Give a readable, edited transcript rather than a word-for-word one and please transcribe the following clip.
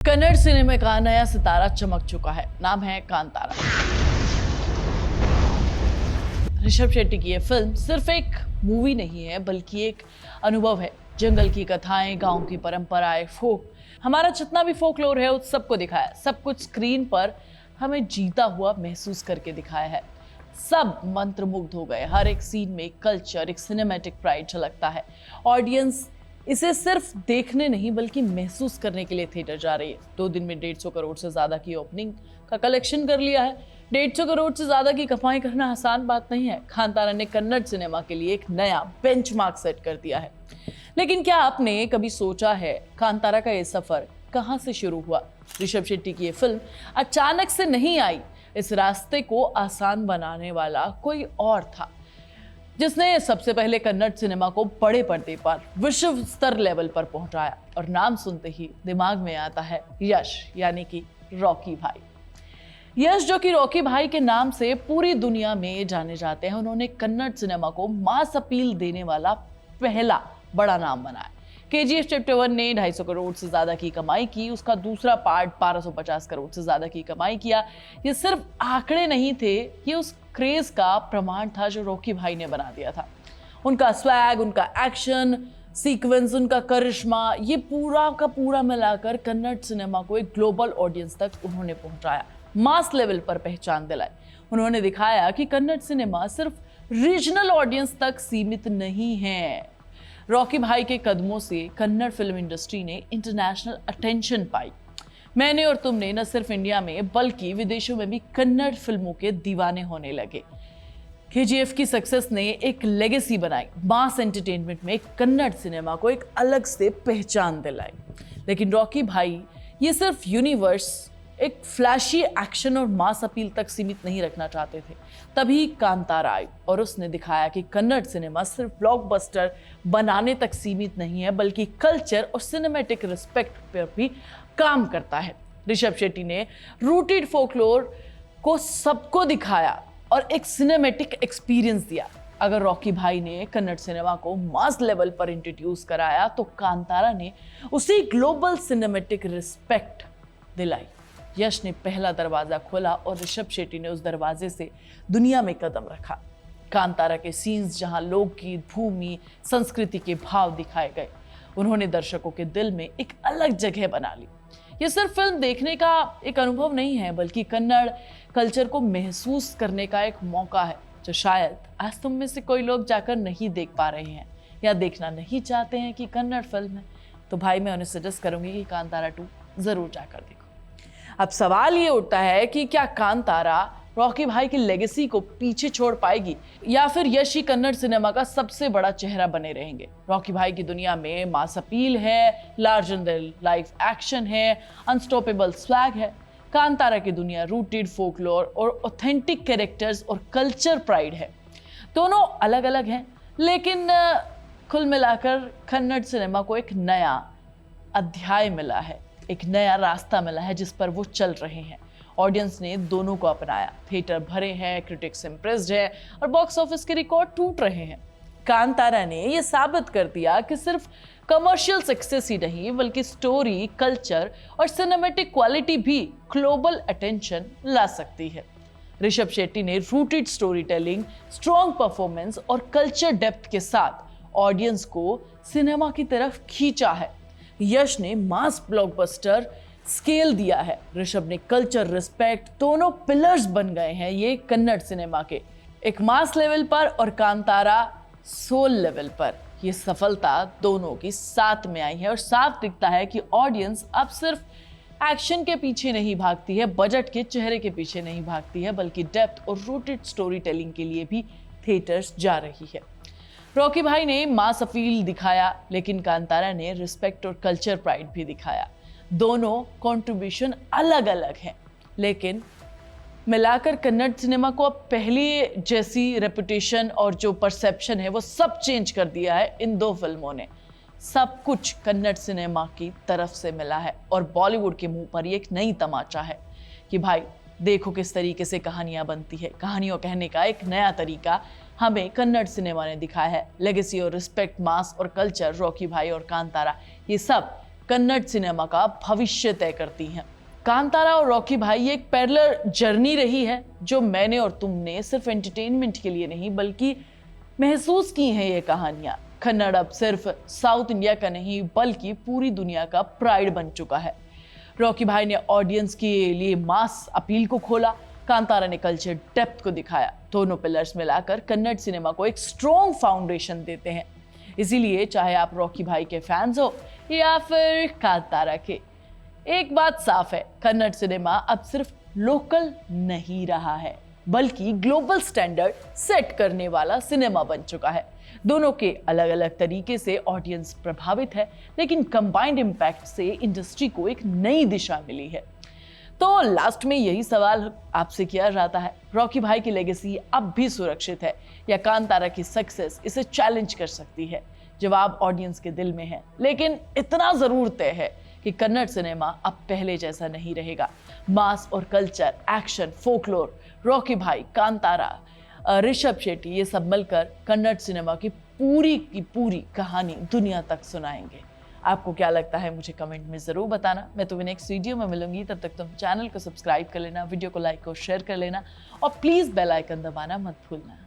Kannada cinema का नया सितारा चमक चुका है। नाम है कांतारा। ऋषभ शेट्टी की यह फिल्म सिर्फ एक मूवी नहीं है बल्कि एक अनुभव है। जंगल की कथाएं, गांव की परंपराएं, फोक, हमारा जितना भी फोकलोर है उस सबको दिखाया। सब कुछ स्क्रीन पर हमें जीता हुआ महसूस करके दिखाया है। सब मंत्रमुग्ध हो गए। हर एक सीन में एक कल्चर, एक सिनेमैटिक प्राइड झलकता है। ऑडियंस इसे सिर्फ देखने नहीं बल्कि महसूस करने के लिए थिएटर जा रही है। 2 दिन में 150 करोड़ से ज्यादा की ओपनिंग का कलेक्शन कर लिया है। 150 करोड़ से ज्यादा की कमाई करना आसान बात नहीं है। कांतारा ने कन्नड़ सिनेमा के लिए एक नया बेंचमार्क सेट कर दिया है। लेकिन क्या आपने कभी सोचा है कांतारा का ये सफर कहां से शुरू हुआ? ऋषभ शेट्टी की ये फिल्म अचानक से नहीं आई। इस रास्ते को आसान बनाने वाला कोई और था, जिसने सबसे पहले कन्नड़ सिनेमा को बड़े पर्दे पर विश्व स्तर लेवल पर पहुंचाया। और नाम सुनते ही दिमाग में आता है यश, यानी कि रॉकी भाई। यश, जो कि रॉकी भाई के नाम से पूरी दुनिया में जाने जाते हैं, उन्होंने कन्नड़ सिनेमा को मास अपील देने वाला पहला बड़ा नाम बनाया। KGF चैप्टर 1 ने 250 करोड़ से ज्यादा की कमाई की। उसका दूसरा पार्ट 1250 करोड़ से ज्यादा की कमाई किया। ये सिर्फ आंकड़े नहीं थे, ये उस क्रेज का प्रमाण था जो रॉकी भाई ने बना दिया था। उनका स्वैग, उनका एक्शन सीक्वेंस, उनका करिश्मा, ये पूरा का पूरा मिलाकर कन्नड़ सिनेमा को एक ग्लोबल ऑडियंस तक उन्होंने पहुंचाया, मास लेवल पर पहचान दिलाई। उन्होंने दिखाया कि कन्नड़ सिनेमा सिर्फ रीजनल ऑडियंस तक सीमित नहीं है। रॉकी भाई के कदमों से कन्नड़ फिल्म इंडस्ट्री ने इंटरनेशनल अटेंशन पाई। मैंने और तुमने न सिर्फ इंडिया में बल्कि विदेशों में भी कन्नड़ फिल्मों के दीवाने होने लगे। KGF की सक्सेस ने एक लेगेसी बनाई। मास एंटरटेनमेंट में कन्नड़ सिनेमा को एक अलग से पहचान दिलाई। लेकिन रॉकी भाई ये सिर्फ यूनिवर्स, एक फ्लैशी एक्शन और मास अपील तक सीमित नहीं रखना चाहते थे। तभी कांतारा आई और उसने दिखाया कि कन्नड़ सिनेमा सिर्फ ब्लॉकबस्टर बनाने तक सीमित नहीं है बल्कि कल्चर और सिनेमैटिक रिस्पेक्ट पर भी काम करता है। ऋषभ शेट्टी ने रूटेड फोकलोर को सबको दिखाया और एक सिनेमैटिक एक्सपीरियंस दिया। अगर रॉकी भाई ने कन्नड़ सिनेमा को मास लेवल पर इंट्रोड्यूस कराया तो कांतारा ने उसी ग्लोबल सिनेमैटिक रिस्पेक्ट दिलाई। यश ने पहला दरवाजा खोला और ऋषभ शेट्टी ने उस दरवाजे से दुनिया में कदम रखा। कांतारा के सीन्स जहां लोकगीत, भूमि, संस्कृति के भाव दिखाए गए, उन्होंने दर्शकों के दिल में एक अलग जगह बना ली। ये सिर्फ फिल्म देखने का एक अनुभव नहीं है बल्कि कन्नड़ कल्चर को महसूस करने का एक मौका है, जो शायद आज तुम में से कोई लोग जाकर नहीं देख पा रहे हैं या देखना नहीं चाहते हैं कि कन्नड़ फिल्म है। तो भाई मैं उन्हें सजेस्ट करूंगी कि कांतारा 2 जरूर जाकर देखो। अब सवाल ये उठता है कि क्या कांतारा रॉकी भाई की लेगेसी को पीछे छोड़ पाएगी या फिर यश ही कन्नड़ सिनेमा का सबसे बड़ा चेहरा बने रहेंगे? रॉकी भाई की दुनिया में मास अपील है, लार्जर देन लाइफ एक्शन है, अनस्टॉपेबल स्वैग है। कांतारा की दुनिया रूटेड फोकलोर और ऑथेंटिक कैरेक्टर्स और कल्चर प्राइड है। दोनों अलग अलग हैं, लेकिन कुल मिलाकर कन्नड़ सिनेमा को एक नया अध्याय मिला है, एक नया रास्ता मिला है जिस पर वो चल रहे हैं। ऑडियंस ने दोनों को अपनाया। थिएटर भरे हैं, क्रिटिक्स इंप्रेस्ड है और बॉक्स ऑफिस के रिकॉर्ड टूट रहे हैं। कांतारा ने ये साबित कर दिया कि सिर्फ कमर्शियल सक्सेस ही नहीं बल्कि स्टोरी, कल्चर और सिनेमैटिक क्वालिटी भी ग्लोबल अटेंशन ला सकती है। ऋषभ शेट्टी ने rooted story telling, strong performance और कल्चर डेप्थ के साथ ऑडियंस को सिनेमा की तरफ खींचा है। यश ने मास ब्लॉकबस्टर स्केल दिया है। ऋषभ ने कल्चर, रिस्पेक्ट, दोनों पिलर्स बन गए हैं ये कन्नड़ सिनेमा के, एक मास लेवल पर और कांतारा सोल लेवल पर। ये सफलता दोनों की साथ में आई है और साफ दिखता है कि ऑडियंस अब सिर्फ एक्शन के पीछे नहीं भागती है, बजट के चेहरे के पीछे नहीं भागती है, बल्कि डेप्थ और रूटेड स्टोरी टेलिंग के लिए भी थिएटर्स जा रही है। रॉकी भाई ने मास अपील दिखाया, लेकिन कांतारा ने रिस्पेक्ट और कल्चर प्राइड भी दिखाया। दोनों कंट्रीब्यूशन अलग अलग हैं, लेकिन मिलाकर कन्नड़ सिनेमा को अब पहले जैसी रेपुटेशन और जो परसेप्शन है वो सब चेंज कर दिया है इन 2 फिल्मों ने। सब कुछ कन्नड़ सिनेमा की तरफ से मिला है और बॉलीवुड के मुंह पर ये एक नई तमाचा है कि भाई देखो किस तरीके से कहानियां बनती है। कहानियों कहने का एक नया तरीका हमें कन्नड़ सिनेमा ने दिखाया है। लेगेसी और रिस्पेक्ट, मास और कल्चर, रॉकी भाई और कांतारा, ये सब कन्नड़ सिनेमा का भविष्य तय करती हैं। कांतारा और रॉकी भाई एक पैरेलल जर्नी रही है जो मैंने और तुमने सिर्फ एंटरटेनमेंट के लिए नहीं बल्कि महसूस की हैं ये कहानियां। कन्नड़ अब सिर्फ साउथ इंडिया का नहीं बल्कि पूरी दुनिया का प्राइड बन चुका है। रॉकी भाई ने ऑडियंस के लिए मास अपील को खोला, कांतारा ने कल्चर डेप्थ को दिखाया। दोनों पिलर्स मिलाकर कन्नड़ सिनेमा को एक स्ट्रॉन्ग फाउंडेशन देते हैं। इसीलिए चाहे आप रॉकी भाई के फैंस हो या फिर कांतारा के, एक बात साफ है, कन्नड़ सिनेमा अब सिर्फ लोकल नहीं रहा है बल्कि ग्लोबल स्टैंडर्ड सेट करने वाला सिनेमा बन चुका है। दोनों के अलग अलग तरीके से ऑडियंस प्रभावित है, लेकिन कंबाइंड इम्पैक्ट से इंडस्ट्री को एक नई दिशा मिली है। तो लास्ट में यही सवाल आपसे किया जाता है, रॉकी भाई की लेगेसी अब भी सुरक्षित है या कांतारा की सक्सेस इसे चैलेंज कर सकती है? जवाब ऑडियंस के दिल में है, लेकिन इतना जरूर तय है कि कन्नड़ सिनेमा अब पहले जैसा नहीं रहेगा। मास और कल्चर, एक्शन, फोकलोर, रॉकी भाई, कांतारा, ऋषभ शेट्टी, ये सब मिलकर कन्नड़ सिनेमा की पूरी कहानी दुनिया तक सुनाएंगे। आपको क्या लगता है मुझे कमेंट में जरूर बताना। मैं तुम्हें नेक्स्ट वीडियो में मिलूंगी, तब तक तुम चैनल को सब्सक्राइब कर लेना, वीडियो को लाइक और शेयर कर लेना और प्लीज बेल आइकन दबाना मत भूलना।